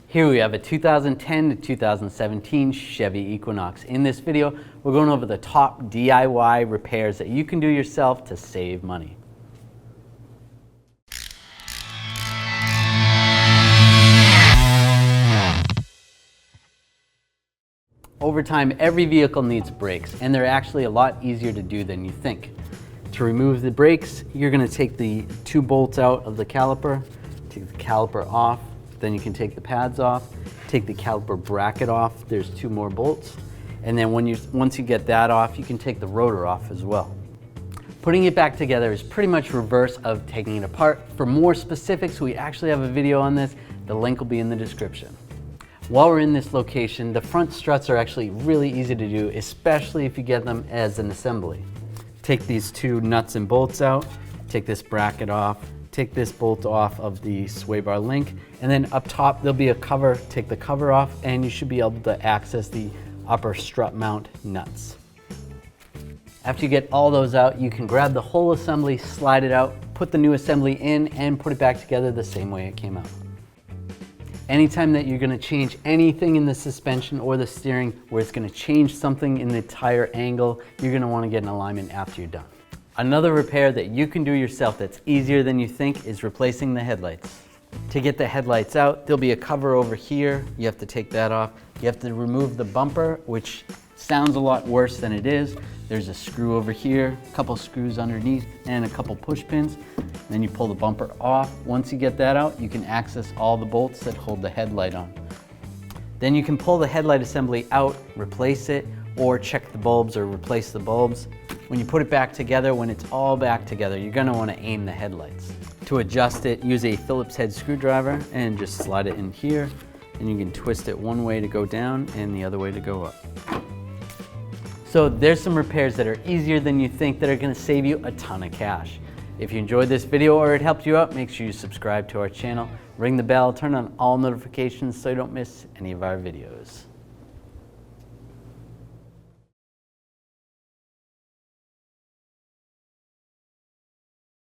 Here we have a 2010 to 2017 Chevy Equinox. In this video, we're going over the top DIY repairs that you can do yourself to save money. Over time, every vehicle needs brakes, and they're actually a lot easier to do than you think. To remove the brakes, you're going to take the two bolts out of the caliper, take the caliper off, then you can take the pads off, take the caliper bracket off, there's two more bolts, and then once you get that off, you can take the rotor off as well. Putting it back together is pretty much reverse of taking it apart. For more specifics, we actually have a video on this. The link will be in the description. While we're in this location, the front struts are actually really easy to do, especially if you get them as an assembly. Take these two nuts and bolts out, take this bracket off, take this bolt off of the sway bar link, and then up top there'll be a cover. Take the cover off and you should be able to access the upper strut mount nuts. After you get all those out, you can grab the whole assembly, slide it out, put the new assembly in, and put it back together the same way it came out. Anytime that you're going to change anything in the suspension or the steering where it's going to change something in the tire angle, you're going to want to get an alignment after you're done. Another repair that you can do yourself that's easier than you think is replacing the headlights. To get the headlights out, there'll be a cover over here. You have to take that off. You have to remove the bumper, which sounds a lot worse than it is. There's a screw over here, a couple screws underneath, and a couple push pins. Then you pull the bumper off. Once you get that out, you can access all the bolts that hold the headlight on. Then you can pull the headlight assembly out, replace it, or check the bulbs or replace the bulbs. When you put it back together, when it's all back together, you're gonna wanna aim the headlights. To adjust it, use a Phillips head screwdriver and just slide it in here, and you can twist it one way to go down and the other way to go up. So there's some repairs that are easier than you think that are gonna save you a ton of cash. If you enjoyed this video or it helped you out, make sure you subscribe to our channel, ring the bell, turn on all notifications so you don't miss any of our videos.